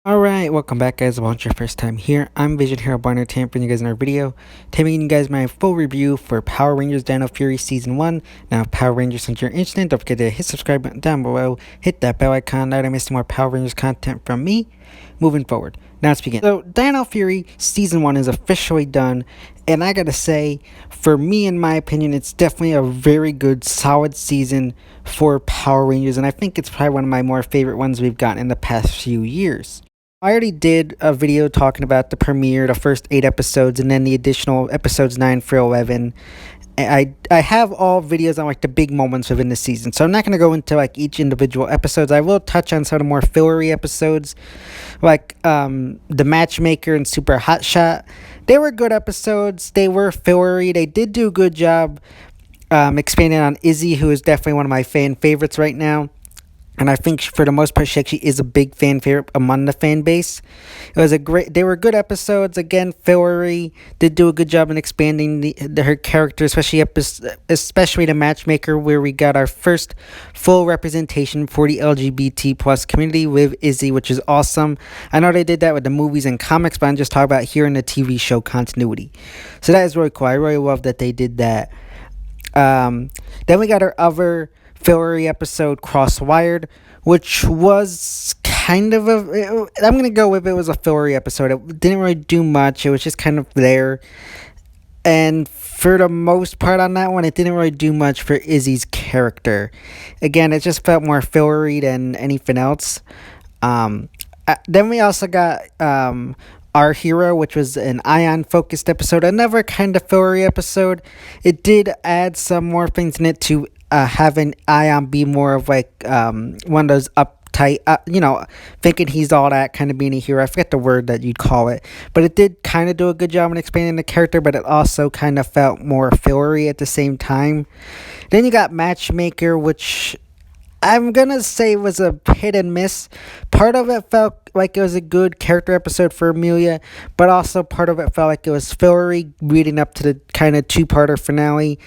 Alright, welcome back guys. If it's your first time here, I'm Vision Hero Barner bringing you guys another video. Today I'm giving you guys my full review for Power Rangers Dino Fury Season 1. Now, Power Rangers, since you're interested, don't forget to hit subscribe button down below, hit that bell icon, now to miss more Power Rangers content from me moving forward. Now let's begin. So, Dino Fury Season 1 is officially done, and I gotta say, for me, in my opinion, it's definitely a very good, solid season for Power Rangers, and I think it's probably one of my more favorite ones we've gotten in the past few years. I already did a video talking about the premiere, the first 8 episodes, and then the additional episodes 9 through 11. I have all videos on like the big moments within the season, so I'm not going to go into like each individual episodes. I will touch on some of the more fillery episodes, like the Matchmaker and Super Hot Shot. They were good episodes. They were fillery. They did do a good job expanding on Izzy, who is definitely one of my fan favorites right now. And I think for the most part, she actually is a big fan favorite among the fan base. They were good episodes. Again, fillery did do a good job in expanding her character, especially the Matchmaker, where we got our first full representation for the LGBT plus community with Izzy, which is awesome. I know they did that with the movies and comics, but I'm just talking about here in the TV show continuity. So that is really cool. I really love that they did that. Then we got our other fillery episode, Crosswired, which was kind of I'm gonna go with it was a fillery episode. It didn't really do much. It was just kind of there, and for the most part on that one, it didn't really do much for Izzy's character. Again, it just felt more fillery than anything else. Then we also got Our Hero, which was an aiyon focused episode, another kind of fillery episode. It did add some more things in it to having aiyon be more of like one of those uptight, thinking he's all that, kind of being a hero. I forget the word that you'd call it, but it did kind of do a good job in expanding the character, but it also kind of felt more fillery at the same time. Then you got Matchmaker, which I'm gonna say was a hit and miss. Part of it felt like it was a good character episode for Amelia, but also part of it felt like it was fillery leading up to the kind of two-parter finale.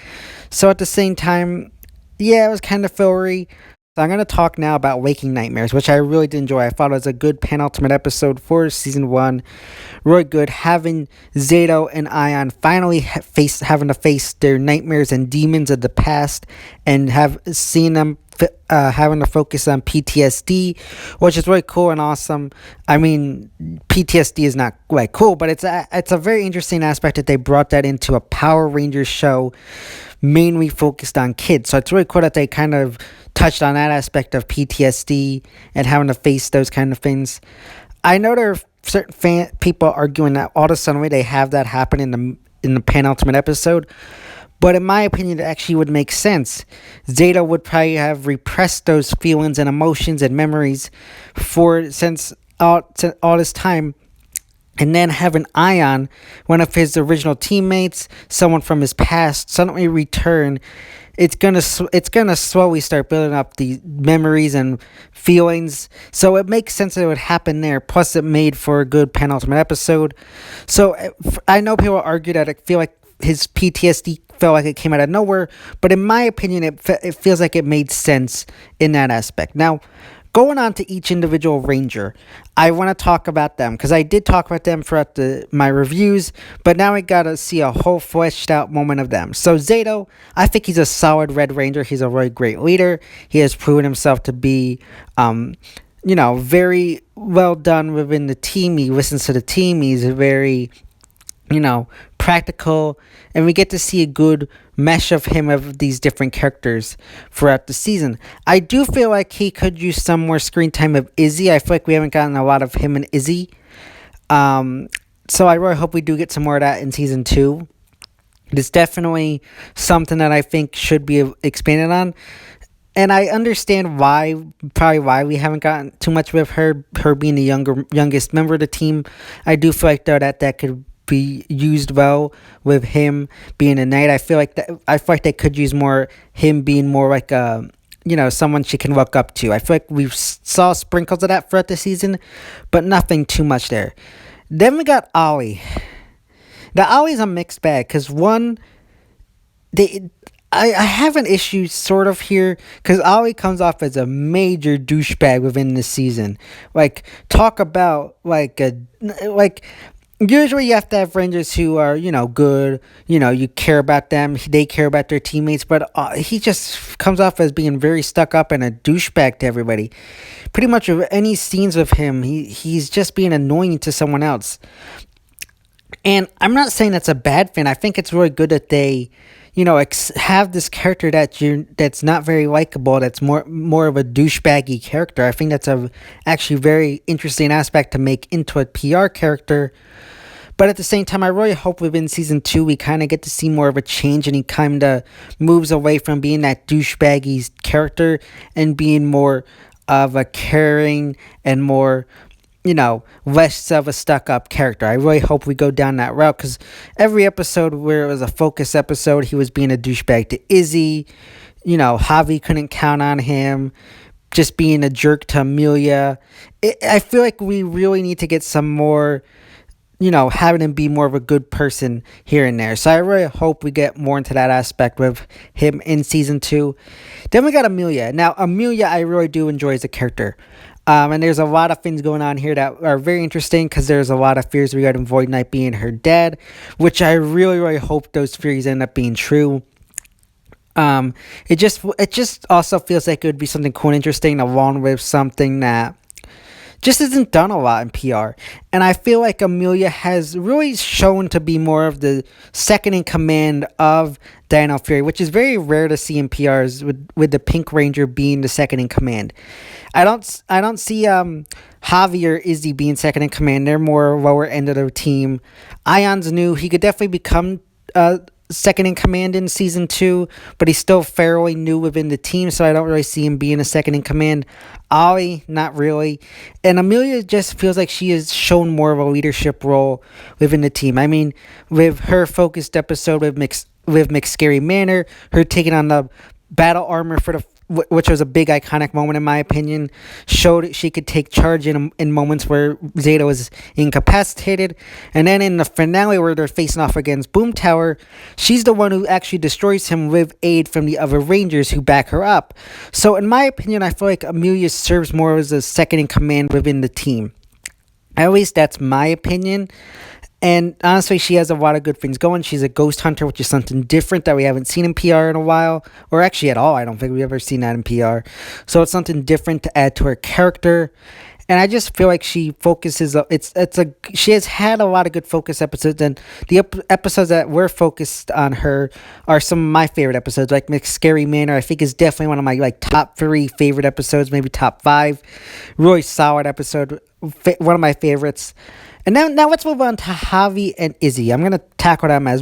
So at the same time, yeah, it was kind of fillery. So I'm going to talk now about Waking Nightmares, which I really did enjoy. I thought it was a good penultimate episode for Season 1. Really good. Having Zeto and Aiyon finally having to face their nightmares and demons of the past, and seen them having to focus on PTSD, which is really cool and awesome. I mean, PTSD is not like cool, but it's a very interesting aspect that they brought that into a Power Rangers show mainly focused on kids. So it's really cool that they kind of touched on that aspect of PTSD and having to face those kind of things. I know there are certain people arguing that all of a sudden they have that happen in the penultimate episode, but in my opinion, it actually would make sense. Zeto would probably have repressed those feelings and emotions and memories since all this time. And then having Aiyon, one of his original teammates, someone from his past, suddenly return, it's gonna slowly start building up the memories and feelings. So it makes sense that it would happen there. Plus, it made for a good penultimate episode. So I know people argue that I feel like his PTSD felt like it came out of nowhere, but in my opinion, it feels like it made sense in that aspect. Now, going on to each individual Ranger, I want to talk about them, because I did talk about them throughout my reviews, but now we got to see a whole fleshed out moment of them. So Zeto, I think he's a solid Red Ranger. He's a really great leader. He has proven himself to be, very well done within the team. He listens to the team. He's very practical, and we get to see a good mesh of him of these different characters throughout the season. I do feel like he could use some more screen time of Izzy. I feel like we haven't gotten a lot of him and Izzy. So I really hope we do get some more of that in Season 2. It's definitely something that I think should be expanded on. And I understand why we haven't gotten too much with her being the youngest member of the team. I do feel like, though, that could be used well with him being a knight. I feel like they could use more him being more like someone she can look up to. I feel like we saw sprinkles of that throughout the season, but nothing too much there. Then we got Olie. The Ollie's a mixed bag, because one, I have an issue sort of here because Ollie comes off as a major douchebag within the season. Like, talk about like usually you have to have Rangers who are, good, you care about them, they care about their teammates, but he just comes off as being very stuck up and a douchebag to everybody. Pretty much with any scenes with him, he's just being annoying to someone else. And I'm not saying that's a bad thing. I think it's really good that they, have this character that's not very likable. That's more of a douchebaggy character. I think that's a actually very interesting aspect to make into a PR character. But at the same time, I really hope within season 2 we kind of get to see more of a change, and he kind of moves away from being that douchebaggy character and being more of a caring and more, less of a stuck-up character. I really hope we go down that route, because every episode where it was a focus episode, he was being a douchebag to Izzy. Javi couldn't count on him. Just being a jerk to Amelia. I feel like we really need to get some more, having him be more of a good person here and there. So I really hope we get more into that aspect with him in season 2. Then we got Amelia. Now, Amelia, I really do enjoy as a character. And there's a lot of things going on here that are very interesting, because there's a lot of fears regarding Void Knight being her dad, which I really, really hope those fears end up being true. It just also feels like it would be something cool and interesting, along with something that just isn't done a lot in PR. And I feel like Amelia has really shown to be more of the second in command of Dino Fury, which is very rare to see in PRs, with the Pink Ranger being the second in command. I don't see Javi or Izzy being second in command. They're more lower end of the team. Aiyon's new. He could definitely become second in command in season 2, but he's still fairly new within the team, so I don't really see him being a second in command. Olie, not really. And Amelia just feels like she has shown more of a leadership role within the team. I mean, with her focused episode with McScary Manor, her taking on the battle armor for which was a big iconic moment in my opinion, showed she could take charge in moments where Zeto was incapacitated. And then in the finale where they're facing off against Boomtower, she's the one who actually destroys him with aid from the other Rangers who back her up. So in my opinion, I feel like Amelia serves more as a second in command within the team. At least that's my opinion. And honestly, she has a lot of good things going. She's a ghost hunter, which is something different that we haven't seen in PR in a while. Or actually at all. I don't think we've ever seen that in PR. So it's something different to add to her character. And I just feel like she focuses. She has had a lot of good focus episodes, and the episodes that were focused on her are some of my favorite episodes. Like McScary Manor, I think is definitely one of my top 3 favorite episodes, maybe top 5. Really solid episode, one of my favorites. And now let's move on to Javi and Izzy. I'm going to tackle them as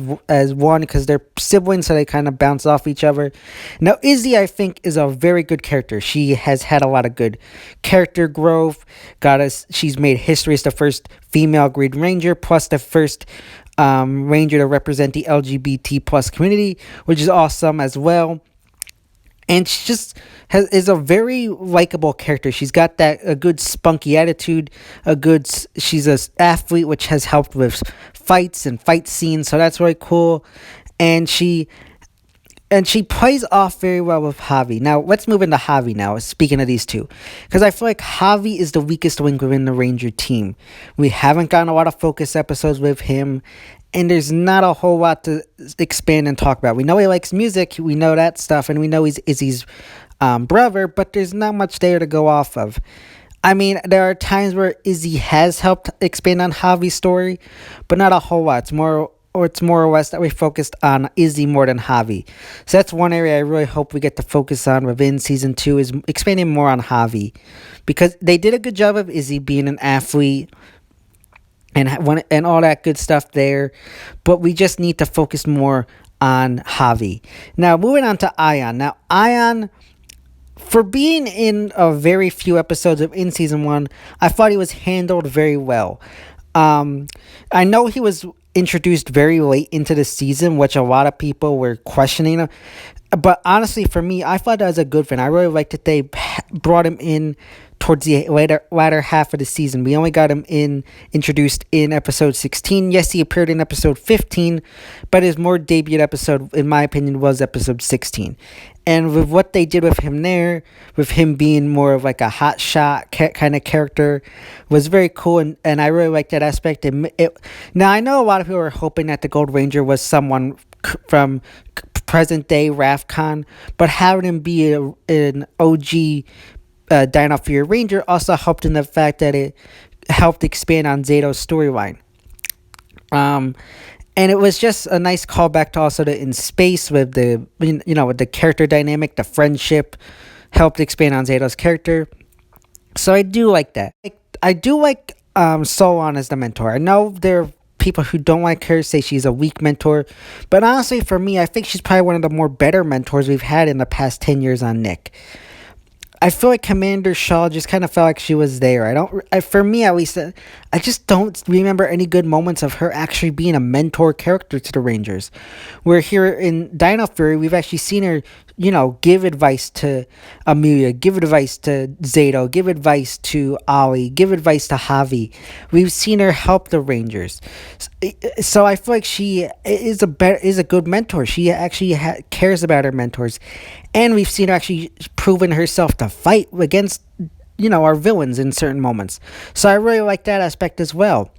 one, because they're siblings, so they kind of bounce off each other. Now, Izzy, I think, is a very good character. She has had a lot of good character growth. She's made history as the first female Green Ranger, plus the first Ranger to represent the LGBT plus community, which is awesome as well. And she just is a very likable character. She's got a good spunky attitude. She's an athlete, which has helped with fights and fight scenes. So that's really cool. And she plays off very well with Javi. Now, let's move into Javi now, speaking of these two. Because I feel like Javi is the weakest link within the Ranger team. We haven't gotten a lot of focus episodes with him. And there's not a whole lot to expand and talk about. We know he likes music. We know that stuff. And we know he's Izzy's brother. But there's not much there to go off of. I mean, there are times where Izzy has helped expand on Javi's story. But not a whole lot. It's more or less that we focused on Izzy more than Javi. So that's one area I really hope we get to focus on within season 2, is expanding more on Javi. Because they did a good job of Izzy being an athlete and all that good stuff there, but we just need to focus more on Javi. Now, moving on to Aiyon. Now, Aiyon, for being in a very few episodes of in season 1, I thought he was handled very well. I know he was introduced very late into the season, which a lot of people were questioning him. But honestly, for me, I thought that was a good thing. I really liked that they brought him in towards the latter half of the season. We only got him introduced in episode 16. Yes, he appeared in episode 15, but his more debut episode, in my opinion, was episode 16. And with what they did with him there, with him being more of like a hot shot kind of character, was very cool, and I really like that aspect. Now, I know a lot of people are hoping that the Gold Ranger was someone from present day Rafcon, but having him be an OG Dino Fury Ranger also helped in the fact that it helped expand on Zeto's storyline. And it was just a nice callback to also the in space with the with the character dynamic, the friendship helped expand on Zeto's character. So I do like that. I do like Solon as the mentor. I know there are people who don't like her, say she's a weak mentor, but honestly, for me, I think she's probably one of the more better mentors we've had in the past 10 years on Nick. I feel like Commander Shaw just kind of felt like she was there. For me at least, I just don't remember any good moments of her actually being a mentor character to the Rangers. Where here in Dino Fury, we've actually seen her, give advice to Amelia, give advice to Zeto, give advice to Olie, give advice to Javi. We've seen her help the Rangers. So I feel like she is a good mentor. She actually cares about her mentors. And we've seen her actually proven herself to fight against, our villains in certain moments. So I really like that aspect as well.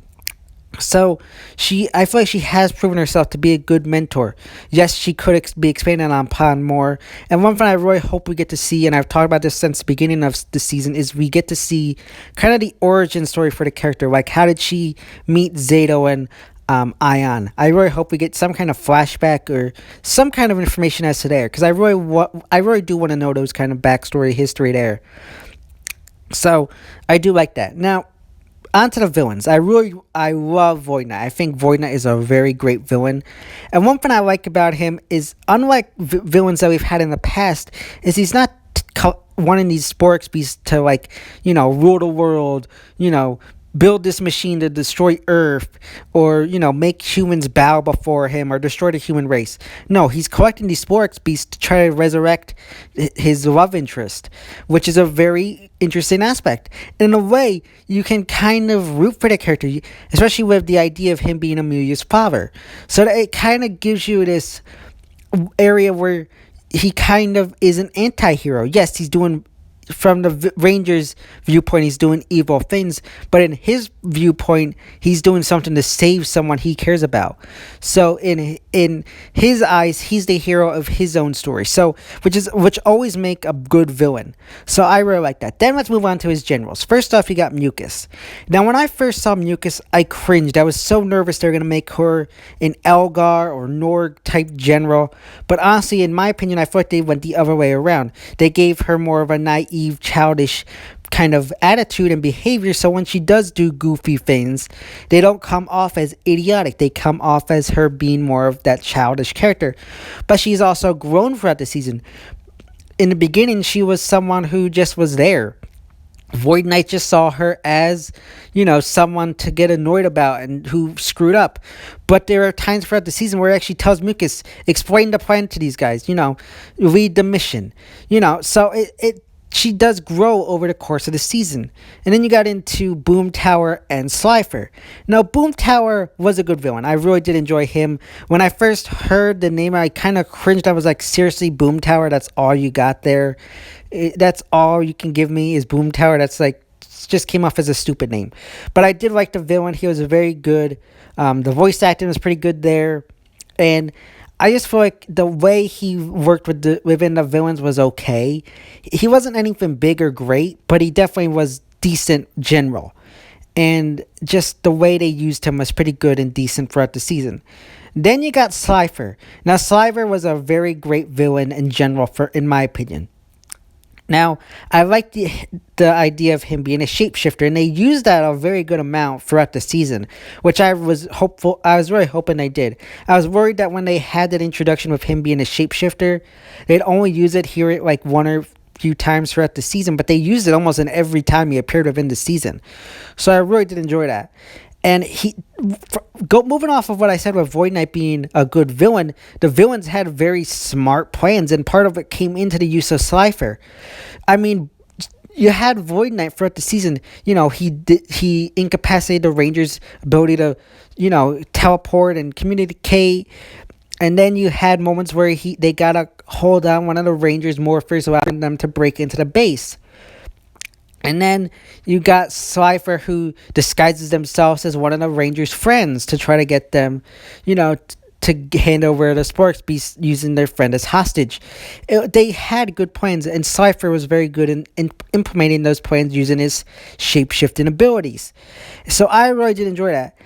So I feel like she has proven herself to be a good mentor. Yes, she could be expanded upon more. And one thing I really hope we get to see, and I've talked about this since the beginning of the season, is we get to see kind of the origin story for the character. Like, how did she meet Zeto and aiyon? I really hope we get some kind of flashback or some kind of information as to there, because I really do want to know those kind of backstory history there. So I do like that. Now, on to the villains. I love Void Knight. I think Void Knight is a very great villain. And one thing I like about him is, unlike villains that we've had in the past, is he's not wanting these Sporix beasts to, rule the world, build this machine to destroy Earth, or, make humans bow before him, or destroy the human race. No, he's collecting these Sporix beasts to try to resurrect his love interest, which is a very interesting aspect. In a way, you can kind of root for the character, especially with the idea of him being Amelia's father. So that it kind of gives you this area where he kind of is an anti-hero. Yes, he's doing, from the Rangers' viewpoint, he's doing evil things, but in his viewpoint, he's doing something to save someone he cares about. So in his eyes, he's the hero of his own story. So which always make a good villain. So I really like that. Then let's move on to his generals. First off, you got Mucus. Now, when I first saw Mucus, I cringed. I was so nervous they were gonna make her an Elgar or Norg type general. But honestly, in my opinion, I thought they went the other way around. They gave her more of a naive, childish kind of attitude and behavior, so when she does do goofy things, they don't come off as idiotic. They come off as her being more of that childish character. But she's also grown throughout the season. In the beginning, she was someone who just was there. Void Knight just saw her as, someone to get annoyed about and who screwed up. But there are times throughout the season where it actually tells Mucus, explain the plan to these guys, lead the mission. So she does grow over the course of the season. And then you got into Boomtower and Slyther. Now, Boomtower was a good villain. I really did enjoy him. When I first heard the name, I kind of cringed. I was like, seriously, Boomtower, that's all you got there? That's all you can give me is Boomtower? That's just came off as a stupid name. But I did like the villain. He was very good. The voice acting was pretty good there. And I just feel like the way he worked within the villains was okay. He wasn't anything big or great, but he definitely was decent general. And just the way they used him was pretty good and decent throughout the season. Then you got Cypher. Now, Cypher was a very great villain in general, in my opinion. Now, I like the idea of him being a shapeshifter, and they used that a very good amount throughout the season, which I was really hoping they did. I was worried that when they had that introduction with him being a shapeshifter, they'd only use it here one or few times throughout the season, but they used it almost in every time he appeared within the season. So I really did enjoy that. And moving off of what I said with Void Knight being a good villain, the villains had very smart plans, and part of it came into the use of Cypher. I mean, you had Void Knight throughout the season. He incapacitated the Rangers' ability to, teleport and communicate. And then you had moments where they gotta hold on one of the Rangers morphers, allowing them to break into the base. And then you got Cypher, who disguises themselves as one of the Rangers' friends to try to get them, to hand over the Sparks Beast using their friend as hostage. They had good plans, and Cypher was very good in implementing those plans using his shape-shifting abilities. So I really did enjoy that.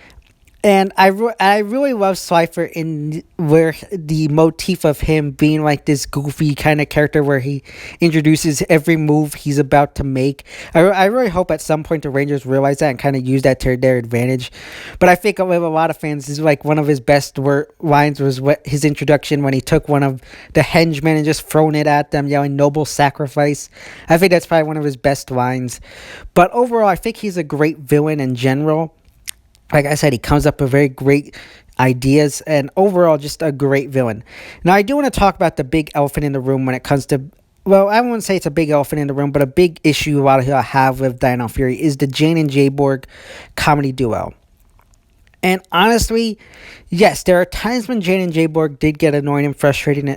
And I really love Cypher in where the motif of him being like this goofy kind of character where he introduces every move he's about to make. I really hope at some point the Rangers realize that and kind of use that to their advantage. But I think with a lot of fans, this is like one of his best lines was his introduction when he took one of the henchmen and just thrown it at them, yelling "Noble Sacrifice." I think that's probably one of his best lines. But overall, I think he's a great villain in general. Like I said, he comes up with very great ideas and overall just a great villain. Now, I do want to talk about the big elephant in the room when it comes to, well, I wouldn't say it's a big elephant in the room, but a big issue a lot of people have with Dino Fury is the Jane and Jayborg comedy duo. And honestly, yes, there are times when Jane and Jayborg did get annoying and frustrating,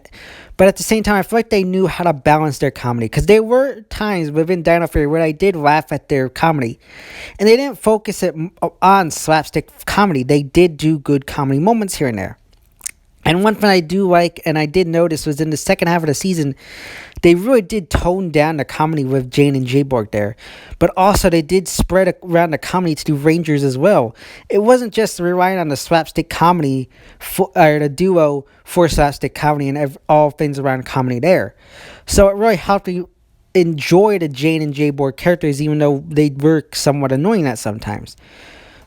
but at the same time, I feel like they knew how to balance their comedy, because there were times within Dino Fury where I did laugh at their comedy, and they didn't focus it on slapstick comedy. They did do good comedy moments here and there. And one thing I do like, and I did notice, was in the second half of the season, they really did tone down the comedy with Jane and Jayborg there. But also, they did spread around the comedy to the Rangers as well. It wasn't just relying on the slapstick comedy, or the duo for slapstick comedy and all things around comedy there. So it really helped you enjoy the Jane and Jayborg characters, even though they were somewhat annoying at sometimes.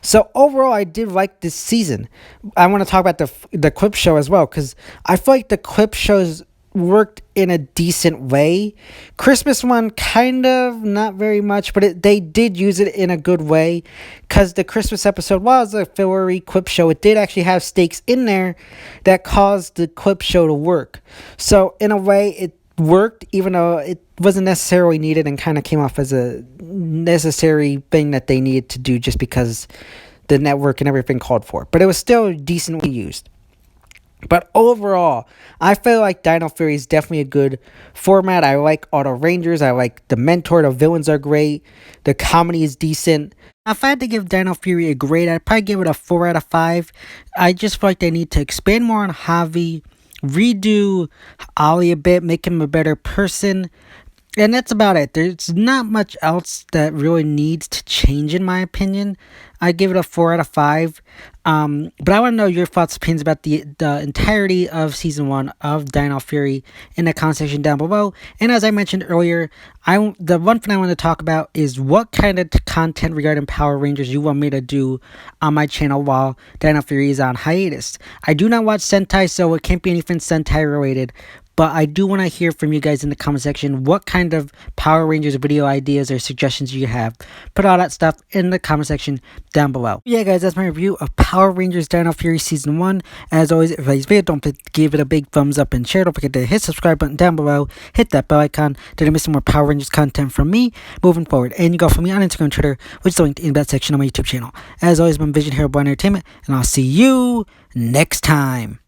So overall, I did like this season. I want to talk about the clip show as well, because I feel like the clip shows worked in a decent way. Christmas one, kind of, not very much, but they did use it in a good way, because the Christmas episode was a fillery clip show. It did actually have stakes in there that caused the clip show to work. So in a way, it worked, even though it wasn't necessarily needed and kind of came off as a necessary thing that they needed to do just because the network and everything called for. But it was still decently used. But overall, I feel like Dino Fury is definitely a good format. I like all the Rangers. I like the mentor. The villains are great. The comedy is decent. If I had to give Dino Fury a grade, I'd probably give it a 4 out of 5. I just feel like they need to expand more on Javi, redo Olie a bit, make him a better person. And that's about it. There's not much else that really needs to change, in my opinion. I give it a 4 out of 5. But I want to know your thoughts, opinions about the entirety of Season 1 of Dino Fury in the comment section down below. And as I mentioned earlier, the one thing I want to talk about is what kind of content regarding Power Rangers you want me to do on my channel while Dino Fury is on hiatus. I do not watch Sentai, so it can't be anything Sentai related. But I do want to hear from you guys in the comment section what kind of Power Rangers video ideas or suggestions you have. Put all that stuff in the comment section down below. Yeah, guys, that's my review of Power Rangers Dino Fury Season 1. As always, if you like this video, don't forget to give it a big thumbs up and share. Don't forget to hit subscribe button down below. Hit that bell icon to miss some more Power Rangers content from me moving forward. And you go follow me on Instagram and Twitter, which is linked in that section of my YouTube channel. As always, I'm Vision Hero Boy Entertainment, and I'll see you next time.